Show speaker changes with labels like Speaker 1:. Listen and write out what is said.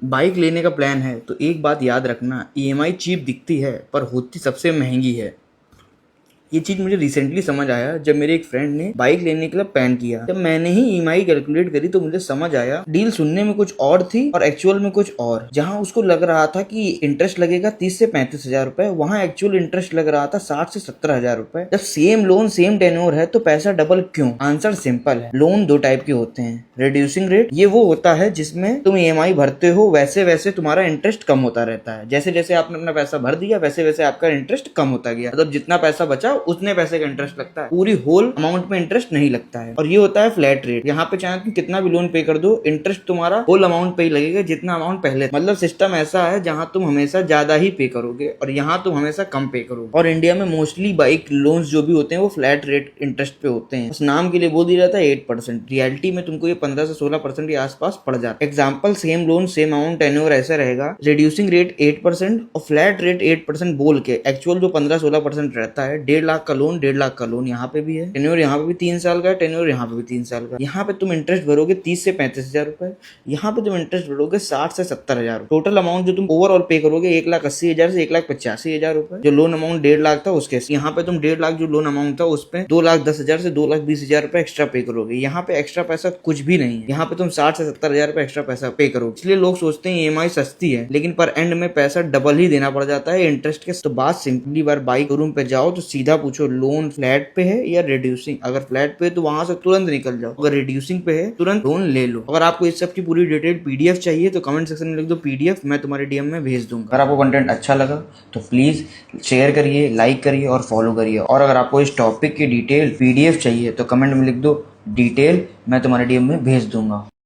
Speaker 1: Bike लेने का plan है तो एक बात याद रखना, ईएमआई चीप दिखती है पर होती सबसे महंगी है। ये चीज मुझे रिसेंटली समझ आया जब मेरे एक फ्रेंड ने बाइक लेने के लिए प्लान किया। जब मैंने ही ईएमआई कैलकुलेट करी तो मुझे समझ आया डील सुनने में कुछ और थी और एक्चुअल में कुछ और। जहां उसको लग रहा था कि इंटरेस्ट लगेगा 30 से 35 हजार रुपए, वहां एक्चुअल इंटरेस्ट लग रहा था 60 से 70 हजार रुपए। जब सेम लोन सेम टेन्योर है तो पैसा डबल क्यों? आंसर सिंपल है। लोन दो टाइप के होते हैं। रिड्यूसिंग रेट ये वो होता है जिसमें तुम ईएमआई भरते हो वैसे वैसे तुम्हारा इंटरेस्ट कम होता रहता है। जैसे जैसे आपने अपना पैसा भर दिया वैसे वैसे आपका इंटरेस्ट कम होता गया। मतलब जितना पैसा बचा उतने पैसे का इंटरेस्ट लगता है, पूरी होल अमाउंट में इंटरेस्ट नहीं लगता है। और ये होता है फ्लैट रेट। यहाँ पे चाहे तुम कितना भी लोन पे कर दो, इंटरेस्ट तुम्हारा होल अमाउंट पे ही लगेगा जितना अमाउंट पहले। मतलब सिस्टम ऐसा है जहाँ तुम हमेशा ज्यादा ही पे करोगे और यहाँ तुम हमेशा कम पे करोगे। और इंडिया में मोस्टली बाइक लोन्स जो भी होते हैं वो फ्लैट रेट इंटरेस्ट पे होते हैं। उस नाम के लिए बोल दिया जाता है 8%, रियलिटी में तुमको ये 15 से 16% के आसपास पड़ जाता है। Example, same loan same amount tenure ऐसा रहेगा, रिड्यूसिंग रेट 8% और फ्लैट रेट 8% बोल के एक्चुअल जो 15-16% रहता है। 1.5 लाख का लोन 1.5 लाख का लोन यहाँ पे भी है, टेन्योर यहाँ पे भी 3 साल का है, टेन्योर यहाँ पे भी 3 साल का। यहाँ पे तुम इंटरेस्ट भरोगे 30 से 35 हजार रुपए, यहाँ पे तुम इंटरेस्ट भरोगे 60 से 70 हजार। टोटल अमाउंट जो तुम ओवरऑल पे करोगे 1,80,000 से 1,85,000 रुपए। जो लोन अमाउंट 1.5 लाख था उसके, यहाँ पे तुम 1.5 लाख जो लोन अमाउंट था उस पे 2,10,000 से 2,20,000 रुपए एक्स्ट्रा पे करोगे। यहाँ पे एक्स्ट्रा पैसा कुछ भी नहीं है, यहाँ पे तुम 60 से 70 हजार रुपए एक्स्ट्रा पैसा पे करोगे। इसलिए लोग सोचते हैं ईएमआई सस्ती है, लेकिन पर एंड में पैसा डबल ही देना पड़ जाता है इंटरेस्ट के। तो बात सिंपली, बार बाइक शोरूम पे जाओ तो सीधा पूछो लोन फ्लैट पे है या रिड्यूसिंग। अगर फ्लैट पे है तो वहां से तुरंत निकल जाओ, अगर रिड्यूसिंग पे है तुरंत लोन ले लो। अगर आपको इस सब की पूरी डिटेल पीडीएफ चाहिए तो कमेंट सेक्शन में लिख दो पीडीएफ, मैं तुम्हारे डीएम में भेज दूंगा। अगर आपको कंटेंट अच्छा लगा तो प्लीज शेयर करिए, लाइक करिए और फॉलो करिए। और अगर आपको इस टॉपिक की डिटेल पीडीएफ चाहिए तो कमेंट में लिख दो डिटेल, मैं तुम्हारे डीएम में भेज दूंगा।